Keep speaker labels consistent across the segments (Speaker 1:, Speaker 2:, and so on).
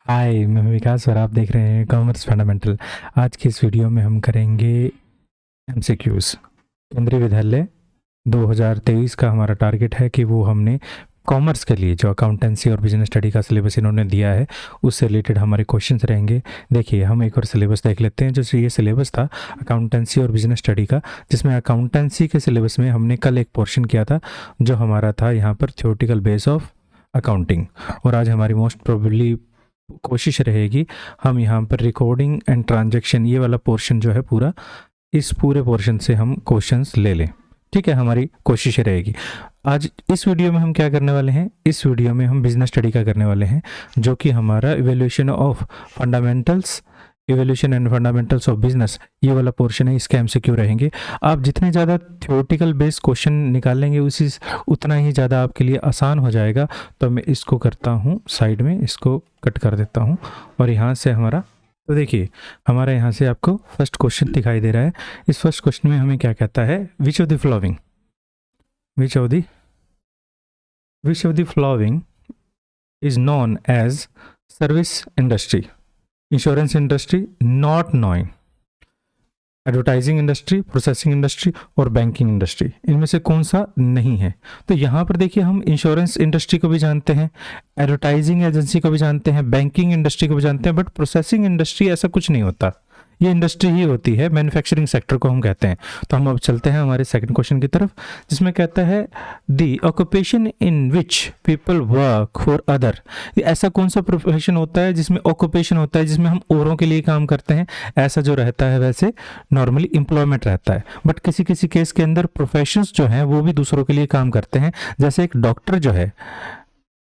Speaker 1: हाय, मैं विकास और आप देख रहे हैं कॉमर्स फंडामेंटल। आज की इस वीडियो में हम करेंगे एमसीक्यूज। केंद्रीय विद्यालय 2023 का हमारा टारगेट है कि वो हमने कॉमर्स के लिए जो अकाउंटेंसी और बिजनेस स्टडी का सिलेबस इन्होंने दिया है उससे रिलेटेड हमारे क्वेश्चंस रहेंगे। देखिए, हम एक और सिलेबस देख लेते हैं। जो ये सिलेबस था अकाउंटेंसी और बिजनेस स्टडी का, जिसमें अकाउंटेंसी के सिलेबस में हमने कल एक पोर्शन किया था जो हमारा था यहाँ पर थ्योरेटिकल बेस ऑफ अकाउंटिंग। और आज हमारी मोस्ट प्रोबेबली कोशिश रहेगी हम यहाँ पर रिकॉर्डिंग एंड ट्रांजैक्शन ये वाला पोर्शन जो है पूरा, इस पूरे पोर्शन से हम क्वेश्चंस ले लें। ठीक है, हमारी कोशिश रहेगी। आज इस वीडियो में हम क्या करने वाले हैं, इस वीडियो में हम बिजनेस स्टडी का करने वाले हैं, जो कि हमारा evaluation of fundamentals, evaluation and fundamentals of business, ये वाला पोर्शन है। इसके एमसीक्यू रहेंगे। आप जितने ज़्यादा थ्योरेटिकल बेस्ड क्वेश्चन निकालेंगे उतना ही ज़्यादा आपके लिए आसान हो जाएगा। तो मैं इसको करता हूँ साइड में, इसको कट कर देता हूँ और यहाँ से हमारा, तो देखिए हमारा यहाँ से आपको फर्स्ट क्वेश्चन दिखाई दे रहा है। इस फर्स्ट क्वेश्चन में हमें क्या कहता है, which of the following is known as service industry, insurance industry, not knowing, advertising industry, processing industry और बैंकिंग इंडस्ट्री, इनमें से कौन सा नहीं है। तो यहाँ पर देखिए, हम इंश्योरेंस इंडस्ट्री को भी जानते हैं, एडवर्टाइजिंग एजेंसी को भी जानते हैं, बैंकिंग इंडस्ट्री को भी जानते हैं, बट प्रोसेसिंग इंडस्ट्री ऐसा कुछ नहीं होता। ये इंडस्ट्री ही होती है, मैन्युफैक्चरिंग सेक्टर को हम कहते हैं। तो हम अब चलते हैं हमारे सेकंड क्वेश्चन की तरफ, जिसमें कहता है the occupation in which people work for other. ऐसा कौन सा प्रोफेशन होता है जिसमें ऑक्यूपेशन होता है, जिसमें हम औरों के लिए काम करते हैं। ऐसा जो रहता है वैसे नॉर्मली एम्प्लॉयमेंट रहता है, बट किसी किसी केस के अंदर प्रोफेशंस जो हैं वो भी दूसरों के लिए काम करते हैं। जैसे एक डॉक्टर जो है,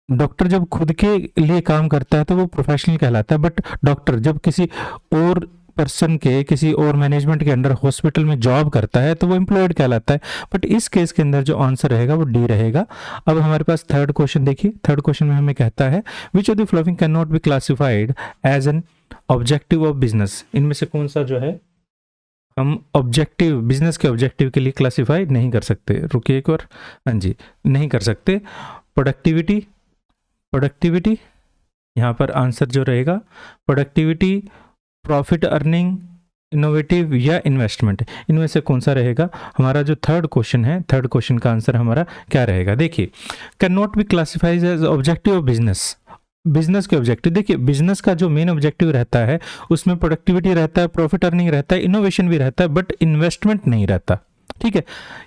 Speaker 1: डॉक्टर जब खुद के लिए काम करता है तो वो प्रोफेशनल कहलाता है, बट डॉक्टर जब किसी और पर्सन के, किसी और मैनेजमेंट के अंडर हॉस्पिटल में जॉब करता है तो वो एम्प्लॉयड कहलाता है। बट इस केस के अंदर जो आंसर रहेगा वो डी रहेगा। अब हमारे पास थर्ड क्वेश्चन देखिए। थर्ड क्वेश्चन में हमें कहता है which of the following can not be classified as an objective of business. इनमें से कौन सा जो है हम ऑब्जेक्टिव, बिजनेस के ऑब्जेक्टिव के लिए क्लासिफाई नहीं कर सकते। रुकिए एक और, हाँ जी, नहीं कर सकते। प्रोडक्टिविटी यहाँ पर आंसर जो रहेगा, प्रोडक्टिविटी, प्रॉफिट अर्निंग, इनोवेटिव या इन्वेस्टमेंट, इनमें से कौन सा रहेगा। हमारा जो थर्ड क्वेश्चन है, थर्ड क्वेश्चन का आंसर हमारा क्या रहेगा। देखिए, can not be classified as objective of business. Business के ऑब्जेक्टिव, देखिए बिजनेस का जो मेन ऑब्जेक्टिव रहता है उसमें प्रोडक्टिविटी रहता है, प्रॉफिट अर्निंग रहता है, इनोवेशन भी रहता है, बट इन्वेस्टमेंट नहीं रहता। ठीक है,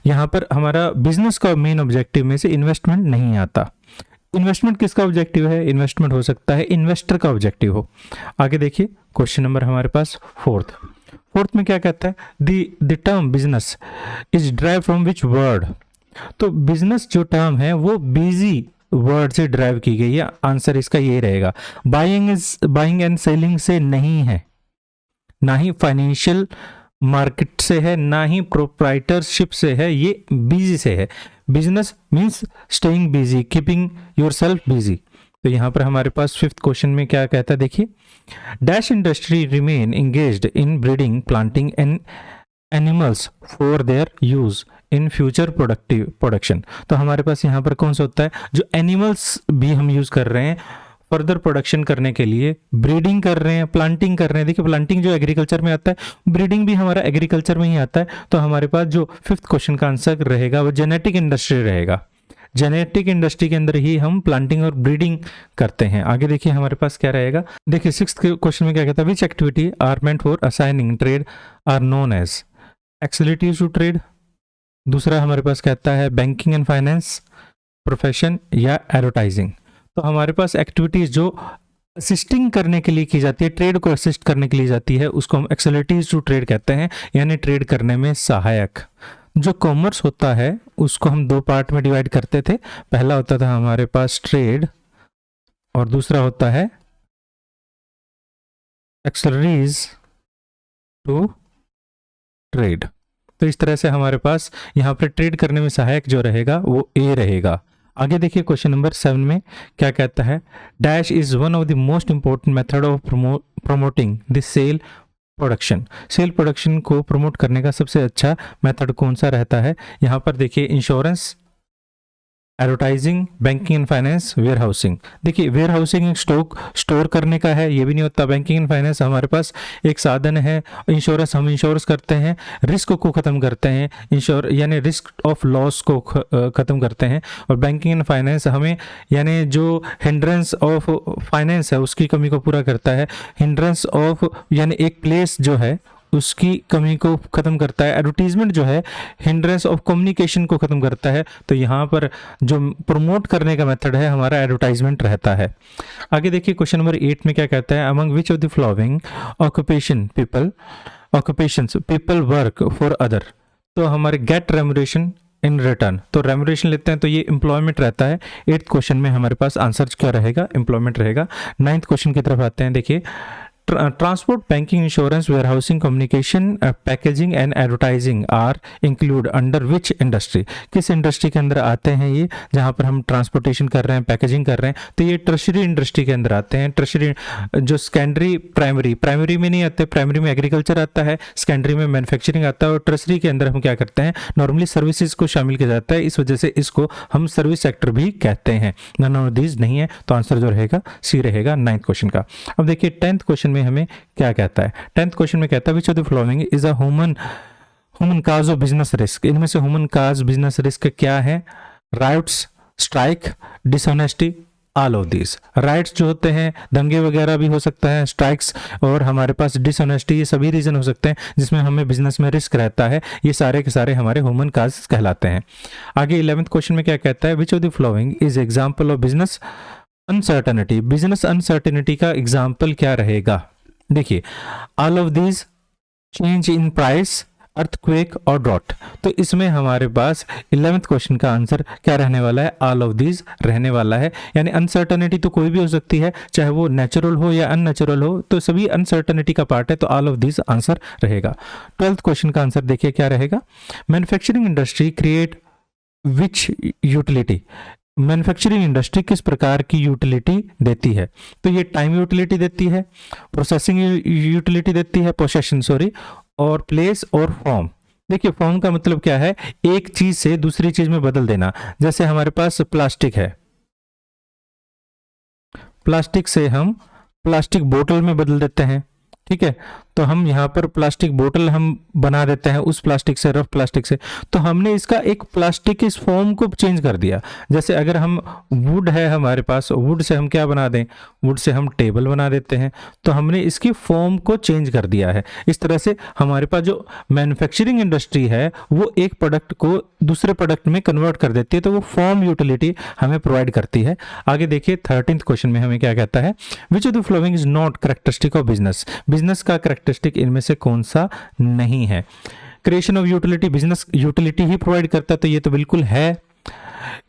Speaker 1: यहाँ पर हमारा बिजनेस का मेन ऑब्जेक्टिव में से इन्वेस्टमेंट नहीं आता। इन्वेस्टमेंट किसका ऑब्जेक्टिव है, इन्वेस्टमेंट हो सकता है इन्वेस्टर का ऑब्जेक्टिव हो। आगे देखिए क्वेश्चन नंबर हमारे पास फोर्थ में क्या कहता है, the term business is drive from which word. तो बिजनेस जो टर्म है वो बिजी वर्ड से ड्राइव की गई है। आंसर इसका ये रहेगा। बाइंग एंड सेलिंग से नहीं है, ना ही फाइनेंशियल मार्केट से है, ना ही प्रोप्राइटरशिप से है, ये बिजी से है। Business means staying busy, keeping your self busy. तो यहाँ पर हमारे पास फिफ्थ क्वेश्चन में क्या कहता है, देखिए, dash industry remain engaged in breeding, planting and animals for their use in future production. तो हमारे पास यहाँ पर कौन सा होता है, जो एनिमल्स भी हम यूज कर रहे हैं फर्दर प्रोडक्शन करने के लिए, ब्रीडिंग कर रहे हैं, प्लांटिंग कर रहे हैं। देखिए, प्लांटिंग जो एग्रीकल्चर में आता है, ब्रीडिंग भी हमारा एग्रीकल्चर में ही आता है। तो हमारे पास जो फिफ्थ क्वेश्चन का आंसर रहेगा वो जेनेटिक इंडस्ट्री रहेगा। जेनेटिक इंडस्ट्री के अंदर ही हम प्लांटिंग और ब्रीडिंग करते हैं। आगे देखिए हमारे पास क्या रहेगा। देखिए सिक्स्थ क्वेश्चन में क्या कहता है, which activity are meant for assigning trade are known as auxiliaries to trade. दूसरा हमारे पास कहता है बैंकिंग एंड फाइनेंस, प्रोफेशन या एडवर्टाइजिंग। तो हमारे पास एक्टिविटीज जो असिस्टिंग करने के लिए की जाती है, ट्रेड को असिस्ट करने के लिए जाती है, उसको हम एक्सिलिटीज टू ट्रेड कहते हैं, यानी ट्रेड करने में सहायक। जो कॉमर्स होता है उसको हम दो पार्ट में डिवाइड करते थे। पहला होता था हमारे पास ट्रेड और दूसरा होता है एक्सिलरीज टू ट्रेड। तो इस तरह से हमारे पास यहाँ पर ट्रेड करने में सहायक जो रहेगा वो ए रहेगा। आगे देखिए क्वेश्चन नंबर 7 में क्या कहता है, dash is one of the most important method of promoting the sale production. Sale production को प्रमोट करने का सबसे अच्छा मेथड कौन सा रहता है। यहाँ पर देखिए insurance, advertising, banking and finance, warehousing. देखिए वेयर हाउसिंग एक स्टोर करने का है, ये भी नहीं होता। बैंकिंग एंड फाइनेंस हमारे पास एक साधन है। इंश्योरेंस, हम इंश्योरेंस करते हैं, रिस्क को ख़त्म करते हैं, इंश्योर यानी रिस्क ऑफ लॉस को ख़त्म करते हैं। और बैंकिंग एंड फाइनेंस हमें यानी जो हिंड्रेंस ऑफ फाइनेंस है उसकी कमी को पूरा करता है। हिंड्रेंस ऑफ यानी एक प्लेस जो है उसकी कमी को ख़त्म करता है। एडवर्टीजमेंट जो है हिंड्रेंस ऑफ कम्युनिकेशन को ख़त्म करता है। तो यहाँ पर जो प्रमोट करने का मेथड है हमारा एडवर्टाइजमेंट रहता है। आगे देखिए क्वेश्चन नंबर 8 में क्या कहता है, among which of the following occupations people work for other. तो हमारे गेट रेम्यूनरेशन इन रिटर्न, तो रेम्यूनरेशन लेते हैं तो ये एम्प्लॉयमेंट रहता है। 8th क्वेश्चन में हमारे पास आंसर क्या रहेगा, एम्प्लॉयमेंट रहेगा। 9th क्वेश्चन की तरफ आते हैं। देखिए transport, banking, insurance, warehousing, communication, packaging and advertising are include under which industry. किस इंडस्ट्री के अंदर आते हैं ये, जहाँ पर हम ट्रांसपोर्टेशन कर रहे हैं, पैकेजिंग कर रहे हैं, तो ये टर्शरी इंडस्ट्री के अंदर आते हैं। टर्शरी जो सेकेंडरी, प्राइमरी में नहीं आते। प्राइमरी में एग्रीकल्चर आता है, सेकेंडरी में मैन्युफैक्चरिंग आता है, और टर्शरी के अंदर हम क्या करते हैं, नॉर्मली सर्विसेज को शामिल किया जाता है। इस वजह से इसको हम सर्विस सेक्टर भी कहते हैं। नन ऑफ दीज नहीं है, तो आंसर जो रहेगा सी रहेगा 9th क्वेश्चन का। अब देखिए 10th क्वेश्चन में हमें क्या कहता है। 10th क्वेश्चन में कहता है which of the following is a human cause of business risk. इनमें से ह्यूमन काज बिजनेस रिस्क क्या है, rights, strike, dishonesty, all of this. Rights जो होते हैं दंगे वगैरह भी हो सकता है, स्ट्राइक्स और हमारे पास डिसऑनेस्टी, ये सभी रीजन हो सकते हैं जिसमें हमें बिजनेस में रिस्क रहता है। ये सारे के सारे हमारे ह्यूमन काज कहलाते हैं। आगे 11th क्वेश्चन में क्या कहता है, which of the following is example of business uncertainty. Business uncertainty का एग्जाम्पल क्या रहेगा। देखिए all of these, change in price, earthquake और ड्रॉट। तो इसमें हमारे पास 11th क्वेश्चन का आंसर क्या रहने वाला है, ऑल ऑफ दीज रहने वाला है। यानी अनसर्टेनिटी तो कोई भी हो सकती है, चाहे वो नेचुरल हो या अननेचुरल हो, तो सभी अनसर्टेनिटी का पार्ट है, तो ऑल ऑफ दीज आंसर रहेगा। 12th क्वेश्चन का आंसर देखिए क्या रहेगा, मैन्युफैक्चरिंग इंडस्ट्री क्रिएट विच यूटिलिटी। मैन्युफैक्चरिंग इंडस्ट्री किस प्रकार की यूटिलिटी देती है, तो ये टाइम यूटिलिटी देती है, प्रोसेसिंग यूटिलिटी देती है, पोसेशन सॉरी, और प्लेस और फॉर्म। देखिए फॉर्म का मतलब क्या है, एक चीज से दूसरी चीज में बदल देना। जैसे हमारे पास प्लास्टिक है, प्लास्टिक से हम प्लास्टिक बोतल में बदल देते हैं, ठीक है। तो हम यहाँ पर प्लास्टिक बोतल हम बना देते हैं उस प्लास्टिक से, रफ प्लास्टिक से। तो हमने इसका एक प्लास्टिक इस फॉर्म को चेंज कर दिया। जैसे अगर हम वुड है हमारे पास, वुड से हम क्या बना दें, वुड से हम टेबल बना देते हैं, तो हमने इसकी फॉर्म को चेंज कर दिया है। इस तरह से हमारे पास जो मैन्युफैक्चरिंग इंडस्ट्री है वो एक प्रोडक्ट को दूसरे प्रोडक्ट में कन्वर्ट कर देती है, तो वो फॉर्म यूटिलिटी हमें प्रोवाइड करती है। आगे देखिए 13th क्वेश्चन में हमें क्या कहता है, which of the following is not characteristic of business. Business का कैरेक्टरिस्टिक इनमें से कौन सा नहीं है। Creation of utility, business utility he provide करता है, तो ये तो बिल्कुल है।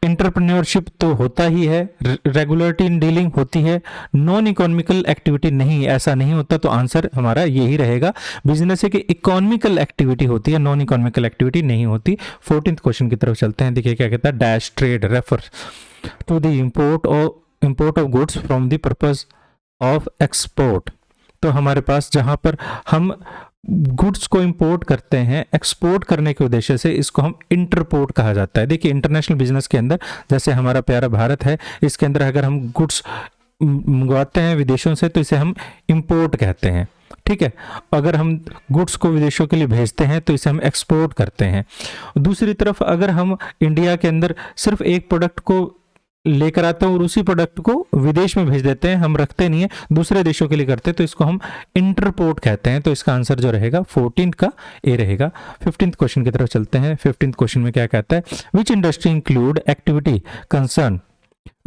Speaker 1: एंटरप्रेन्योरशिप तो होता ही है, रेगुलरिटी इन डीलिंग होती है, नॉन इकोनॉमिकल एक्टिविटी नहीं, ऐसा नहीं होता, तो आंसर हमारा यही रहेगा। बिजनेस है कि इकोनॉमिकल एक्टिविटी होती है, नॉन इकोनॉमिकल एक्टिविटी नहीं होती। 14th क्वेश्चन की तरफ चलते हैं। देखिए क्या कहता है, dash trade refer to the import of goods from the purpose of export. तो हमारे पास जहां पर हम गुड्स को इंपोर्ट करते हैं एक्सपोर्ट करने के उद्देश्य से, इसको हम इंटरपोर्ट कहा जाता है। देखिए इंटरनेशनल बिजनेस के अंदर, जैसे हमारा प्यारा भारत है, इसके अंदर अगर हम गुड्स मंगवाते हैं विदेशों से, तो इसे हम इंपोर्ट कहते हैं, ठीक है। अगर हम गुड्स को विदेशों के लिए भेजते हैं तो इसे हम एक्सपोर्ट करते हैं। दूसरी तरफ अगर हम इंडिया के अंदर सिर्फ एक प्रोडक्ट को लेकर आते हैं और उसी प्रोडक्ट को विदेश में भेज देते हैं, हम रखते नहीं है, दूसरे देशों के लिए करते हैं, तो इसको हम इंटरपोर्ट कहते हैं। तो इसका आंसर जो रहेगा 14th का ए रहेगा। 15th क्वेश्चन की तरफ चलते हैं। 15th क्वेश्चन में क्या कहता है, विच industry include activity concern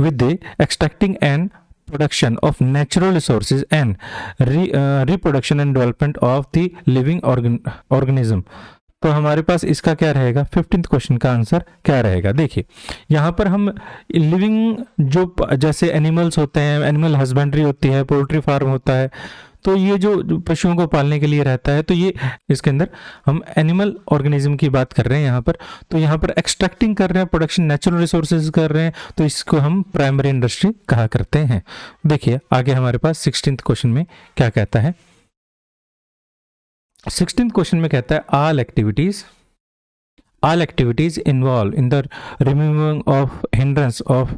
Speaker 1: with the extracting and production of natural resources and reproduction and development of the living organism. तो हमारे पास इसका क्या रहेगा, 15th क्वेश्चन का आंसर क्या रहेगा। देखिए यहाँ पर हम लिविंग जो जैसे एनिमल्स होते हैं, एनिमल हस्बेंड्री होती है, पोल्ट्री फार्म होता है, तो ये जो पशुओं को पालने के लिए रहता है, तो ये इसके अंदर हम एनिमल ऑर्गेनिज्म की बात कर रहे हैं यहाँ पर। तो यहाँ पर एक्सट्रैक्टिंग कर रहे हैं, प्रोडक्शन नेचुरल रिसोर्सेज कर रहे हैं, तो इसको हम प्राइमरी इंडस्ट्री कहा करते हैं। देखिए आगे हमारे पास 16th क्वेश्चन में क्या कहता है। 16th क्वेश्चन में कहता है all all activities involved in the removing of hindrance of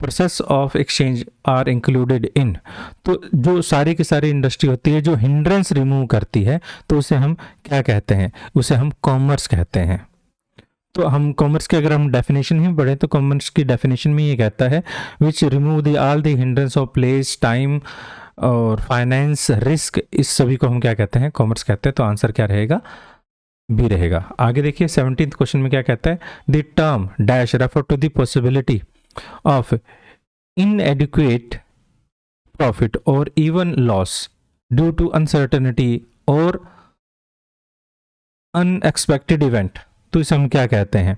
Speaker 1: process of exchange are included in. तो जो सारी की सारी इंडस्ट्री होती है जो हिंड्रेंस रिमूव करती है तो उसे हम क्या कहते हैं, उसे हम कॉमर्स कहते हैं। तो हम कॉमर्स की अगर हम डेफिनेशन ही पढ़ें तो कॉमर्स की डेफिनेशन में ये कहता है which remove the all the hindrance of place time और फाइनेंस रिस्क, इस सभी को हम क्या कहते हैं, कॉमर्स कहते हैं। तो आंसर क्या रहेगा, बी रहेगा। आगे देखिए 17th क्वेश्चन में क्या कहता है, the term dash refer to the possibility of inadequate profit or even loss due to uncertainty or unexpected event। तो इसे हम क्या कहते हैं,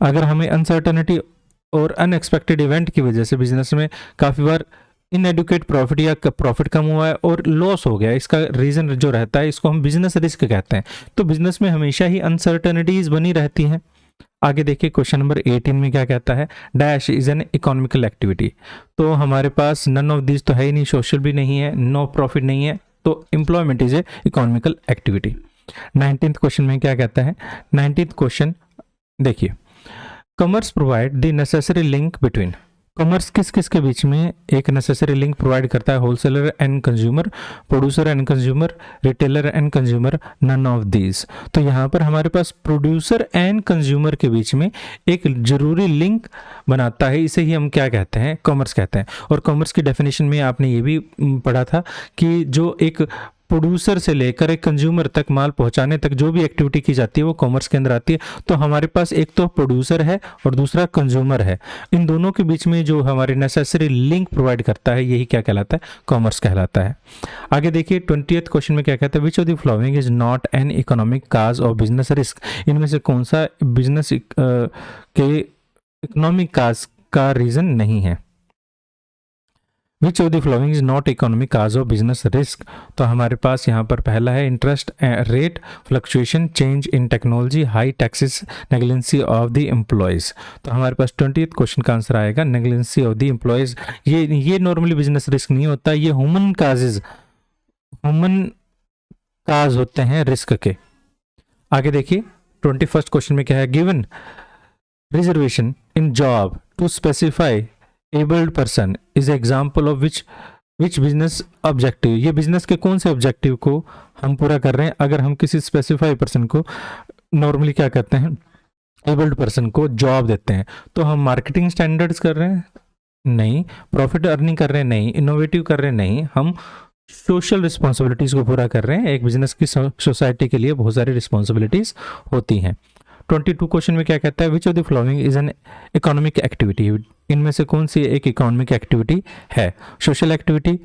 Speaker 1: अगर हमें अनसर्टेनिटी और अनएक्सपेक्टेड इवेंट की वजह से बिजनेस में काफ़ी बार इनएडुकेट प्रॉफिट या प्रॉफिट कम हुआ है और लॉस हो गया, इसका रीज़न जो रहता है इसको हम बिजनेस रिस्क कहते हैं। तो बिजनेस में हमेशा ही अनसर्टेनिटीज बनी रहती हैं। आगे देखिए क्वेश्चन नंबर 18 में क्या कहता है, dash is an economical activity. तो हमारे पास नन ऑफ दिस तो है ही नहीं, सोशल भी नहीं है, नो प्रॉफिट नहीं है, तो employment is a economical activity. 19th question में क्या कहता है, 19th क्वेश्चन देखिए, commerce provide the necessary link between. Commerce किस किस के बीच में एक नेसेसरी लिंक प्रोवाइड करता है, wholesaler and consumer, producer and consumer, retailer and consumer, none of these. तो यहाँ पर हमारे पास प्रोड्यूसर एंड कंज्यूमर के बीच में एक जरूरी लिंक बनाता है, इसे ही हम क्या कहते हैं, कॉमर्स कहते हैं। और कॉमर्स की डेफिनेशन में आपने ये भी पढ़ा था कि जो एक प्रोड्यूसर से लेकर एक कंज्यूमर तक माल पहुंचाने तक जो भी एक्टिविटी की जाती है वो कॉमर्स के अंदर आती है। तो हमारे पास एक तो प्रोड्यूसर है और दूसरा कंज्यूमर है, इन दोनों के बीच में जो हमारी नेसेसरी लिंक प्रोवाइड करता है यही क्या कहलाता है, कॉमर्स कहलाता है। आगे देखिए 20th क्वेश्चन में क्या कहता है, which of the following is not an economic cause of business risk. इनमें से कौन सा बिजनेस के इकोनॉमिक काज का रीजन नहीं है। Which of the following is not economic cause of business risk. तो हमारे पास यहाँ पर पहला है interest rate fluctuation, change in technology, high taxes, negligence of the employees. तो हमारे पास 20th क्वेश्चन का आंसर आएगा नेग्लिजेंसी ऑफ द एम्प्लॉयज। ये नॉर्मली बिजनेस रिस्क नहीं होता, ये ह्यूमन काज होते हैं रिस्क के। आगे देखिए 21st क्वेश्चन में क्या है, given reservation in job to specially abled person is example of which business objective. ये बिजनेस के कौन से ऑब्जेक्टिव को हम पूरा कर रहे हैं। अगर हम किसी स्पेसिफाई पर्सन को नॉर्मली क्या करते हैं, एबल्ड पर्सन को जॉब देते हैं, तो हम मार्केटिंग स्टैंडर्ड्स कर रहे हैं नहीं, प्रॉफिट अर्निंग कर रहे हैं नहीं, इनोवेटिव कर रहे हैं नहीं, हम सोशल रिस्पॉन्सिबिलिटीज को पूरा कर रहे हैं। एक बिजनेस की सोसाइटी के लिए बहुत सारी रिस्पॉन्सिबिलिटीज होती हैं। 22 क्वेश्चन में क्या कहता है, which of the following is an economic activity. इनमें से कौन सी एक इकोनॉमिक एक्टिविटी है, social activity,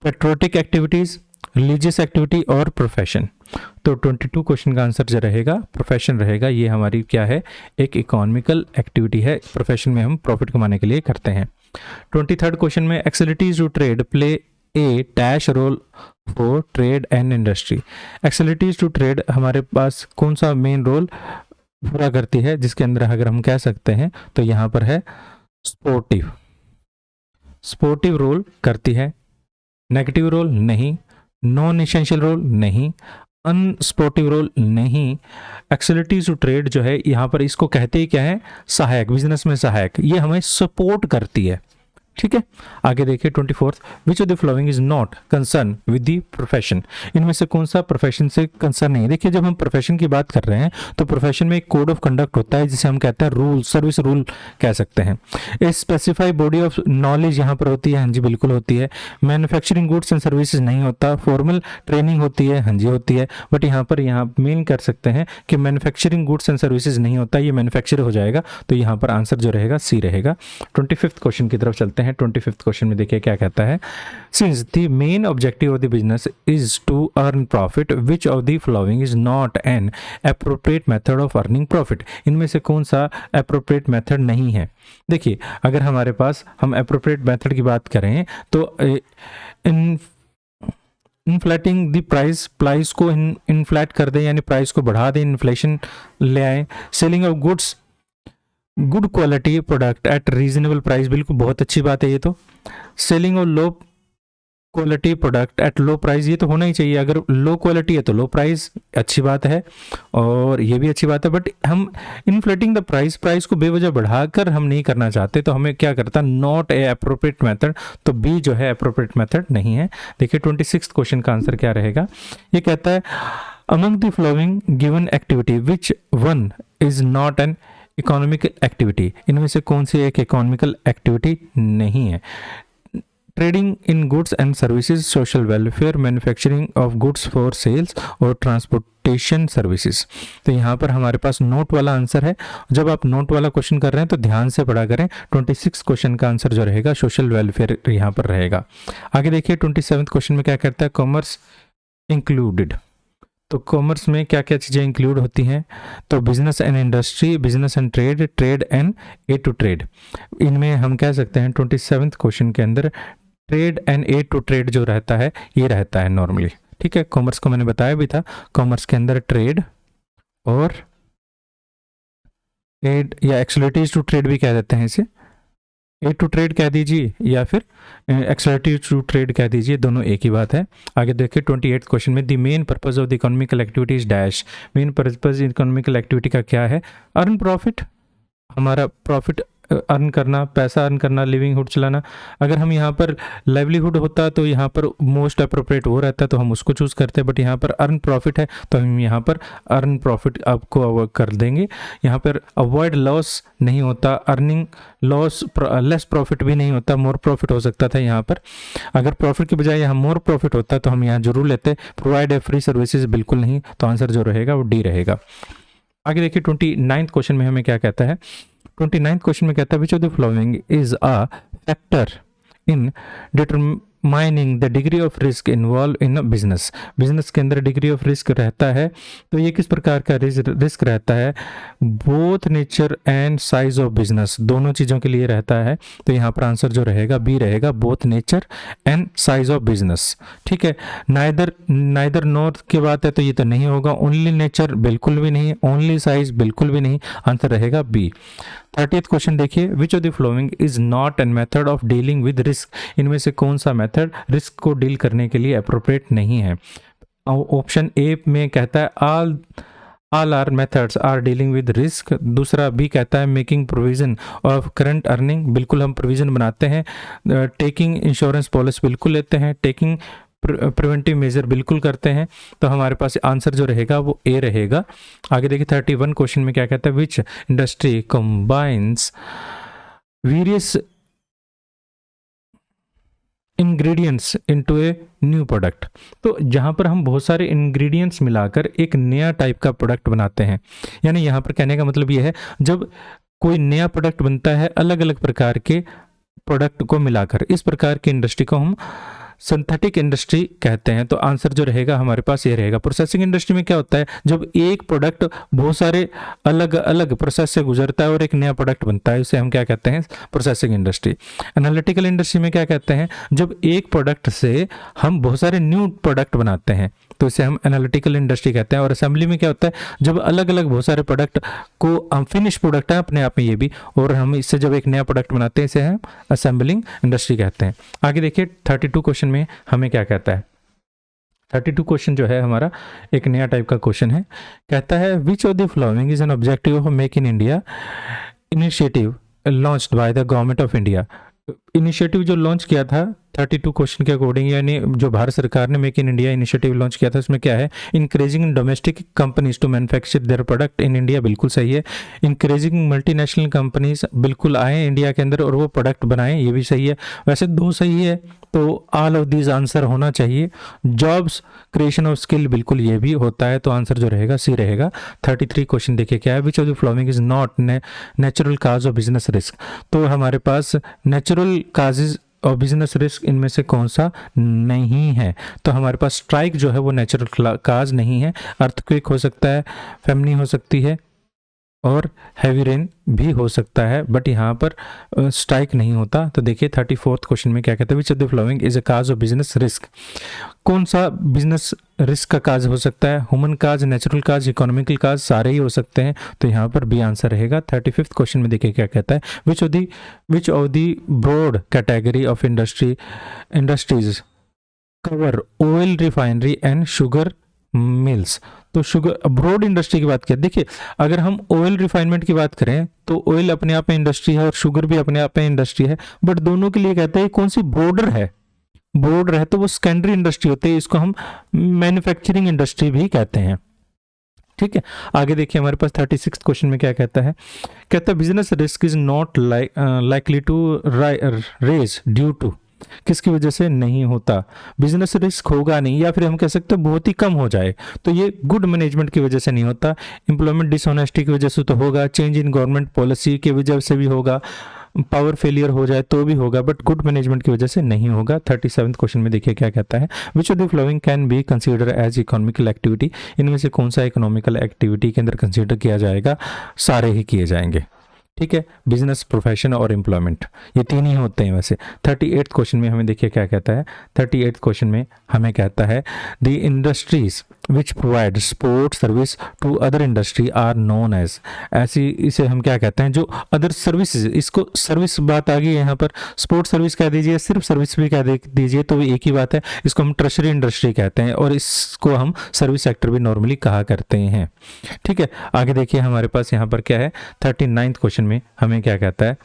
Speaker 1: patriotic activities, religious activity और प्रोफेशन। तो 22 क्वेश्चन का आंसर जो रहेगा प्रोफेशन रहेगा। ये हमारी क्या है, एक इकोनॉमिकल एक्टिविटी है, प्रोफेशन में हम प्रॉफिट कमाने के लिए करते हैं। 23rd क्वेश्चन में auxiliaries to trade play a dash role for trade and industry. Auxiliaries to trade हमारे पास कौन सा मेन रोल पूरा करती है, जिसके अंदर अगर हम कह सकते हैं तो यहाँ पर है स्पोर्टिव रोल करती है, नेगेटिव रोल नहीं, नॉन एसेंशियल रोल नहीं, अनस्पोर्टिव रोल नहीं। एक्सेलिटीज टू ट्रेड जो है यहाँ पर इसको कहते ही क्या है, सहायक, बिजनेस में सहायक, ये हमें सपोर्ट करती है। ठीक है, आगे देखिए 24th, which of the following is not concern with the profession. इनमें से कौन सा प्रोफेशन से कंसर्न नहीं है। देखिए जब हम प्रोफेशन की बात कर रहे हैं तो प्रोफेशन में एक कोड ऑफ कंडक्ट होता है जिसे हम कहते हैं रूल, सर्विस रूल कह सकते हैं। A specified body of knowledge यहाँ पर होती है, हाँ जी बिल्कुल होती है। मैन्युफैक्चरिंग गुड्स एंड सर्विसेज नहीं होता, फॉर्मल ट्रेनिंग होती है, हाँ जी होती है, बट यहाँ पर मेन कर सकते हैं कि मैन्युफैक्चरिंग गुड्स एंड सर्विसेज नहीं होता, ये मैन्युफैक्चर हो जाएगा। तो यहाँ पर आंसर जो रहेगा सी रहेगा। 25th क्वेश्चन की तरफ चलते हैं। 25th क्वेश्चन में देखिए क्या कहता है, since the main objective of the business is to earn profit, which of the following is not an appropriate method of earning profit. इनमें से कौन सा एप्रोप्रिएट मेथड नहीं है। देखिए अगर हमारे पास हम एप्रोप्रिएट मेथड की बात करें तो इन्फ्लेटिंग द प्राइस को इन्फ्लेट कर दें, यानी प्राइस को बढ़ा दें, इन्फ्लेशन ले आए। Selling of good quality product at reasonable price, बिल्कुल बहुत अच्छी बात है ये तो। Selling of low quality product at low price, ये तो होना ही चाहिए। अगर लो क्वालिटी है तो लो प्राइस, अच्छी बात है, और ये भी अच्छी बात है। बट हम इन्फ्लेटिंग द प्राइस को बेवजह बढ़ाकर हम नहीं करना चाहते, तो हमें क्या करता, नॉट ए अप्रोप्रिएट मेथड। तो बी जो है अप्रोप्रिएट मेथड नहीं है। देखिए 26 क्वेश्चन का आंसर क्या रहेगा। ये कहता है among the following given activity which one is not an economical activity, इनमें से कौन सी एक इकोनॉमिकल एक्टिविटी नहीं है। Trading in goods and services, social welfare, manufacturing of goods for sales और ट्रांसपोर्टेशन सर्विसेज। तो यहाँ पर हमारे पास नोट वाला आंसर है। जब आप नोट वाला क्वेश्चन कर रहे हैं तो ध्यान से पढ़ा करें। 26 क्वेश्चन का आंसर जो रहेगा सोशल वेलफेयर यहाँ पर रहेगा। आगे देखिए 27 क्वेश्चन में क्या करता है, कॉमर्स इंक्लूडेड। तो कॉमर्स में क्या क्या चीज़ें इंक्लूड होती हैं, तो business and industry, business and trade, trade and aid to trade. इनमें हम कह सकते हैं 27 क्वेश्चन के अंदर trade and aid to trade जो रहता है ये रहता है नॉर्मली। ठीक है, कॉमर्स को मैंने बताया भी था, कॉमर्स के अंदर ट्रेड और एड या एक्सलरेटिव टू ट्रेड भी कह देते हैं इसे, ए टू ट्रेड कह दीजिए या फिर एक्सलरेटिव टू ट्रेड कह दीजिए, दोनों एक ही बात है। आगे देखिए 28 क्वेश्चन में the main purpose of the economical activities dash. Main purpose economical activity का क्या है, अर्न प्रॉफिट, हमारा प्रॉफिट अर्न करना, पैसा अर्न करना, लिविंगहुड चलाना। अगर हम यहाँ पर लाइवलीहुड होता तो यहाँ पर मोस्ट अप्रोप्रिएट वो रहता तो हम उसको चूज़ करते, बट यहाँ पर अर्न प्रॉफिट है तो हम यहाँ पर अर्न प्रॉफिट आपको अवॉइड कर देंगे। यहाँ पर अवॉइड लॉस नहीं होता, अर्निंग लॉस, लेस प्रॉफिट भी नहीं होता, मोर प्रॉफिट हो सकता था यहाँ पर। अगर प्रॉफिट के बजाय यहाँ मोर प्रॉफिट होता तो हम यहाँ जरूर लेते। प्रोवाइड ए फ्री सर्विसेज बिल्कुल नहीं, तो आंसर जो रहेगा वो डी रहेगा। आगे देखिए 29 क्वेश्चन में हमें क्या कहता है। 29th क्वेश्चन में कहता है which of the following is a factor in determining the degree of risk involve in a business. Business के अंदर डिग्री ऑफ रिस्क रहता है, तो ये किस प्रकार का रिस्क रहता है, both nature and size of business, दोनों चीज़ों के लिए रहता है। तो यहाँ पर आंसर जो रहेगा बी रहेगा, both nature and size of business. ठीक है, नाइदर नॉर्थ की बात है तो ये तो नहीं होगा, ओनली नेचर बिल्कुल भी नहीं, ओनली साइज बिल्कुल भी नहीं, आंसर रहेगा बी। 30th क्वेश्चन देखिए, विच of the following is not N method of dealing with risk. इनमें से कौन सा मेथड रिस्क को डील करने के लिए अप्रोप्रिएट नहीं है। ऑप्शन ए में कहता है all are methods are dealing with risk. दूसरा बी कहता है making provision of current earning, बिल्कुल हम प्रोविजन बनाते हैं। टेकिंग इंश्योरेंस पॉलिसी बिल्कुल लेते हैं। टेकिंग प्रिवेंटिव मेजर बिल्कुल करते हैं। तो हमारे पास आंसर जो रहेगा वो ए रहेगा। आगे देखिए 31 क्वेश्चन में क्या कहता है, विच industry combines various ingredients into a new product. तो जहाँ पर हम बहुत सारे इंग्रेडिएंट्स मिलाकर एक नया टाइप का प्रोडक्ट बनाते हैं, यानी यहाँ पर कहने का मतलब ये है जब कोई नया प्रोडक्ट बनता है अलग अलग प्रकार के प्रोडक्ट को मिलाकर, इस प्रकार की इंडस्ट्री को हम सिंथेटिक इंडस्ट्री कहते हैं। तो आंसर जो रहेगा हमारे पास ये रहेगा। प्रोसेसिंग इंडस्ट्री में क्या होता है, जब एक प्रोडक्ट बहुत सारे अलग अलग प्रोसेस से गुजरता है और एक नया प्रोडक्ट बनता है, उसे हम क्या कहते हैं, प्रोसेसिंग इंडस्ट्री। एनालिटिकल इंडस्ट्री में क्या कहते हैं, जब एक प्रोडक्ट से हम बहुत सारे न्यू प्रोडक्ट बनाते हैं तो इसे हम एनालिटिकल इंडस्ट्री कहते हैं। और असेंबली में क्या होता है, जब अलग अलग बहुत सारे प्रोडक्ट को हम फिनिश प्रोडक्ट है अपने आप में ये भी, और हम इससे जब एक नया प्रोडक्ट बनाते हैं इसे हम असेंबलिंग इंडस्ट्री कहते हैं। आगे देखिए 32 क्वेश्चन में हमें क्या कहता है। 32 क्वेश्चन जो है हमारा एक नया टाइप का क्वेश्चन है। कहता है which of the following is an objective of make in India initiative launched by the government of India. Initiative जो लॉन्च किया था 32 क्वेश्चन के अकॉर्डिंग, यानी जो भारत सरकार ने make in India initiative launch किया था, उसमें क्या है, encouraging domestic companies to manufacture their product in India, बिल्कुल सही है। इंकरेजिंग मल्टीनेशनल कंपनीज बिल्कुल आए इंडिया के अंदर और वो प्रोडक्ट बनाएं, ये भी सही है। वैसे दो सही है तो ऑल ऑफ दीज आंसर होना चाहिए। जॉब्स क्रिएशन ऑफ स्किल बिल्कुल ये भी होता है, तो आंसर जो रहेगा सी रहेगा। 33 क्वेश्चन देखिए क्या है, which of the following is not natural cause of business risk. तो हमारे पास नेचुरल काजेज और बिजनेस रिस्क इनमें से कौन सा नहीं है। तो हमारे पास स्ट्राइक जो है वो नेचुरल काज नहीं है। अर्थक्वेक हो सकता है, फेमनी हो सकती है और हैवी रेन भी हो सकता है, बट यहाँ पर स्ट्राइक नहीं होता। तो देखिए 34th क्वेश्चन में क्या कहते हैं, विच of the following is a cause of business risk. कौन सा बिजनेस रिस्क का काज हो सकता है, ह्यूमन काज, नेचुरल काज, इकोनॉमिकल काज, सारे ही हो सकते हैं। तो यहाँ पर बी आंसर रहेगा। 35th क्वेश्चन में देखिए क्या कहता है, which of the broad category of industries cover oil refinery and sugar mills. तो शुगर ब्रॉड इंडस्ट्री की बात करें, देखिए अगर हम ऑयल रिफाइनमेंट की बात करें तो ऑयल अपने आप में इंडस्ट्री है और शुगर भी अपने आप में इंडस्ट्री है, बट दोनों के लिए कहते हैं कौन सी बॉर्डर है, बॉर्डर है तो वो सेकेंडरी इंडस्ट्री होती है, इसको हम मैन्युफैक्चरिंग इंडस्ट्री भी कहते हैं। ठीक है, आगे देखिए हमारे पास 36 क्वेश्चन में क्या कहता है, कहता है business risk is not likely to raise due to, किसकी वजह से नहीं होता, बिजनेस रिस्क होगा नहीं, या फिर हम कह सकते हैं बहुत ही कम हो जाए, तो ये गुड मैनेजमेंट की वजह से नहीं होता, एम्प्लॉयमेंट डिसऑनेस्टी की वजह से तो होगा, चेंज इन गवर्नमेंट पॉलिसी की वजह से भी होगा, पावर फेलियर हो जाए तो भी होगा, बट गुड मैनेजमेंट की वजह से नहीं होगा। 37 क्वेश्चन में देखिए क्या कहता है, which of the following can be consider as economical activity, इनमें से कौन सा इकोनॉमिकल एक्टिविटी के अंदर कंसीडर किया जाएगा, सारे ही किए जाएंगे। ठीक है, बिजनेस, प्रोफेशन और एम्प्लॉयमेंट, ये तीन ही होते हैं वैसे। 38 क्वेश्चन में हमें देखिए क्या कहता है, 38 क्वेश्चन में हमें कहता है the industries which provide support service to other industry are known as, ऐसी इसे हम क्या कहते हैं, जो अदर सर्विसेज, इसको सर्विस बात आ गई है यहाँ पर, स्पोर्ट सर्विस कह दीजिए, सिर्फ सर्विस भी कह दीजिए तो एक ही बात है, इसको हम टर्शरी इंडस्ट्री कहते हैं और इसको हम सर्विस सेक्टर भी नॉर्मली कहा करते हैं। ठीक है, आगे देखिए हमारे पास यहाँ पर क्या है, 39 क्वेश्चन में हमें क्या कहता है,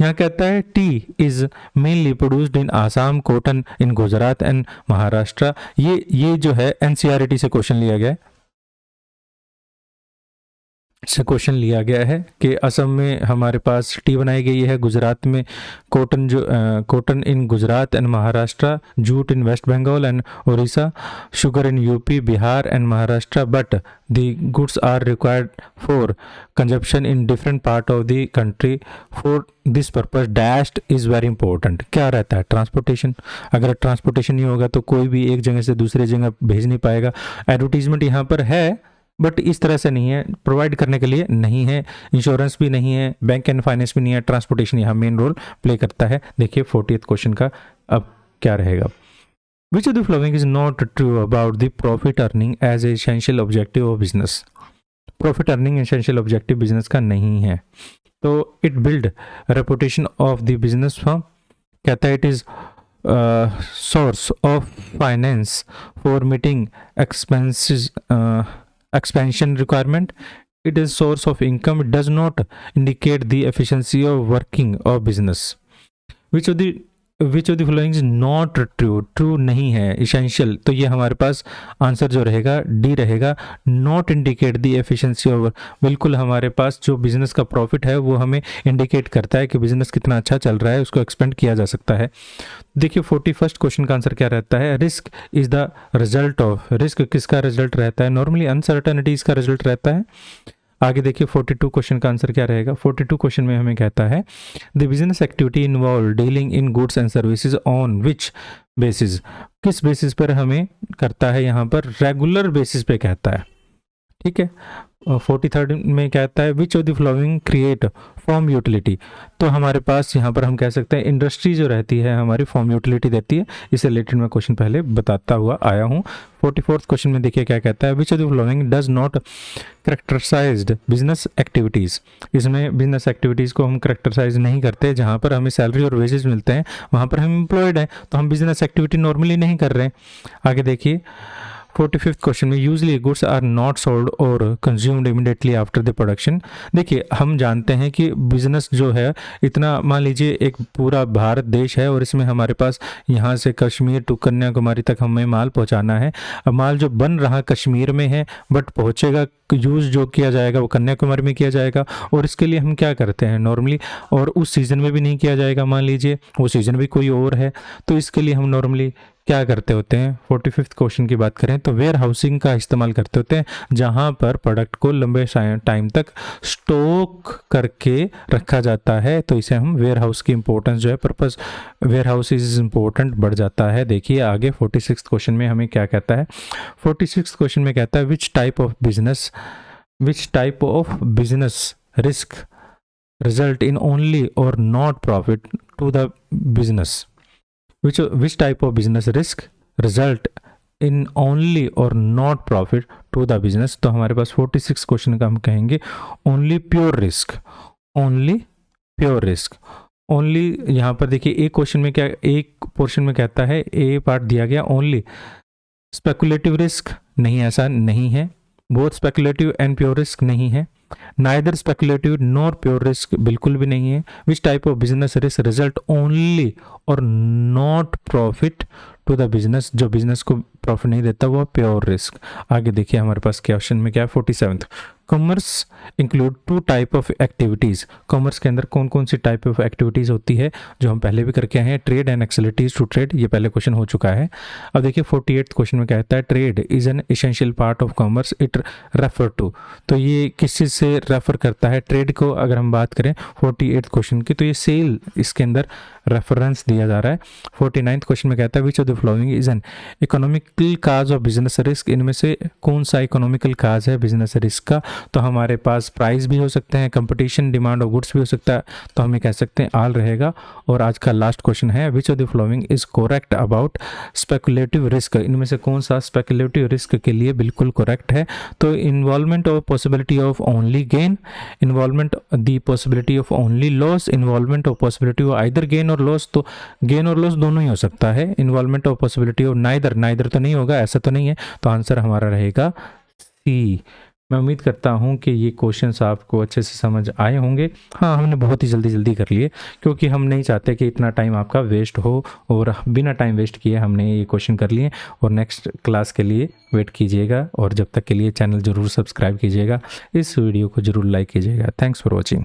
Speaker 1: यहाँ कहता है T is mainly produced in Assam, cotton in Gujarat and Maharashtra, ये जो है एनसीईआरटी से क्वेश्चन लिया गया है, से क्वेश्चन लिया गया है कि असम में हमारे पास टी बनाई गई है, गुजरात में कॉटन, जो cotton in Gujarat and Maharashtra, jute in West Bengal and Orissa, sugar in UP, Bihar and Maharashtra, but the goods are required for consumption in different part of the country, for this purpose dashed is very important. क्या रहता है, transportation, अगर transportation नहीं होगा तो कोई भी एक जगह से दूसरे जगह भेज नहीं पाएगा। एडवर्टीजमेंट यहाँ पर है बट इस तरह से नहीं है, प्रोवाइड करने के लिए नहीं है, इंश्योरेंस भी नहीं है, बैंक एंड फाइनेंस भी नहीं है, ट्रांसपोर्टेशन यहाँ मेन रोल प्ले करता है। देखिए 40th क्वेश्चन का अब क्या रहेगा, which of the following is not true about the profit earning as a essential objective of business, profit earning essential objective business का नहीं है, तो it build reputation of the business firm, कहता है it is source of finance for meeting expenses expansion requirement, it is source of income, it does not indicate the efficiency of working of business, which of the following is not true, true नहीं है, essential, तो ये हमारे पास answer जो रहेगा D रहेगा, not indicate the efficiency of, बिल्कुल हमारे पास जो बिजनेस का प्रॉफिट है वो हमें इंडिकेट करता है कि बिजनेस कितना अच्छा चल रहा है, उसको एक्सपेंड किया जा सकता है। देखिए 41st क्वेश्चन का आंसर क्या रहता है, risk is the result of, risk किसका रिजल्ट रहता है, नॉर्मली अनसर्टेनिटी इसका रिजल्ट रहता है। आगे देखिए 42 क्वेश्चन का आंसर क्या रहेगा, 42 क्वेश्चन में हमें कहता है the business activity involve dealing in goods and services on which basis, किस बेसिस पर हमें करता है, यहाँ पर रेगुलर बेसिस पे कहता है। ठीक है, 43rd में कहता है which of the following create form utility, तो हमारे पास यहाँ पर हम कह सकते हैं इंडस्ट्री जो रहती है हमारी फॉर्म यूटिलिटी देती है, इससे रिलेटेड मैं क्वेश्चन पहले बताता हुआ आया हूँ। 44th क्वेश्चन में देखिए क्या कहता है, which of the following does not characterised business activities, इसमें बिजनेस एक्टिविटीज़ को हम करेक्टराइज नहीं करते, जहाँ पर हमें सैलरी और वेजेस मिलते हैं वहाँ पर हम एम्प्लॉयड हैं, तो हम बिजनेस एक्टिविटी नॉर्मली नहीं कर रहे हैं। आगे देखिए 45th क्वेश्चन में usually goods are not sold और consumed immediately after the production, देखिए हम जानते हैं कि बिजनेस जो है इतना, मान लीजिए एक पूरा भारत देश है और इसमें हमारे पास यहाँ से कश्मीर टू कन्याकुमारी तक हमें माल पहुँचाना है, अब माल जो बन रहा कश्मीर में है बट पहुँचेगा, यूज़ जो किया जाएगा वो कन्याकुमारी में किया जाएगा, और इसके लिए हम क्या करते हैं नॉर्मली, और उस सीज़न में भी नहीं किया जाएगा, मान लीजिए वो सीज़न भी कोई और है, तो इसके लिए हम नॉर्मली क्या करते होते हैं, 45th क्वेश्चन की बात करें तो वेयर हाउसिंग का इस्तेमाल करते होते हैं, जहां पर प्रोडक्ट को लंबे टाइम तक स्टॉक करके रखा जाता है, तो इसे हम वेयर हाउस की इंपॉर्टेंस जो है, purpose warehouse is important बढ़ जाता है। देखिए आगे 46th क्वेश्चन में हमें क्या कहता है, 46th क्वेश्चन में कहता है which type of business risk result in only और not profit to the business, which type of business risk result in only or not profit to the business, तो हमारे पास 46 क्वेश्चन का हम कहेंगे only pure risk ओनली, यहाँ पर देखिए एक क्वेश्चन में क्या, एक पोर्शन में कहता है ए पार्ट दिया गया ओनली स्पेकुलेटिव रिस्क, नहीं ऐसा नहीं है। Both speculative and pure risk नहीं है। Neither speculative nor pure risk बिल्कुल भी नहीं है। Which type of business risk result only और not profit to the business, जो बिजनेस को प्रॉफिट नहीं देता वो प्योर रिस्क। आगे देखिए हमारे पास क्वेश्चन में क्या है 47th, commerce include to type of activities. Commerce के अंदर कौन कौन सी टाइप ऑफ एक्टिविटीज़ होती है, जो हम पहले भी करके आए हैं। ट्रेड एंड एक्सेलिटीज टू ट्रेड, ये पहले क्वेश्चन हो चुका है। अब देखिए 48th क्वेश्चन में कहता है trade is an essential part of commerce it refer to. तो ये किस चीज़ से रेफर करता है ट्रेड को, अगर हम बात करें 48th क्वेश्चन की, तो ये सेल इसके अंदर रेफरेंस दिया जा रहा है। 49th क्वेश्चन में कहता है which of the following is an economical cause of business risk. इनमें से कौन सा इकोनॉमिकल काज है बिजनेस रिस्क का। तो हमारे पास प्राइस भी हो सकते हैं, कंपटीशन, डिमांड ऑफ गुड्स भी हो सकता है, तो हम ये कह सकते हैं आल रहेगा। और आज का लास्ट क्वेश्चन है which of the following is correct about speculative risk. इनमें से कौन सा स्पेकुलेटिव रिस्क के लिए बिल्कुल करेक्ट है। तो involvement of possibility of only gain, involvement the possibility of only loss, involvement of possibility of either gain और लॉस, तो गेन और लॉस दोनों ही हो सकता है। Involvement of possibility of neither, neither तो नहीं होगा, ऐसा तो नहीं है, तो आंसर हमारा रहेगा सी। मैं उम्मीद करता हूँ कि ये क्वेश्चंस आपको अच्छे से समझ आए होंगे। हाँ, हमने बहुत ही जल्दी कर लिए, क्योंकि हम नहीं चाहते कि इतना टाइम आपका वेस्ट हो, और बिना टाइम वेस्ट किए हमने ये क्वेश्चन कर लिए। और नेक्स्ट क्लास के लिए वेट कीजिएगा, और जब तक के लिए चैनल ज़रूर सब्सक्राइब कीजिएगा, इस वीडियो को ज़रूर लाइक कीजिएगा। Thanks for watching.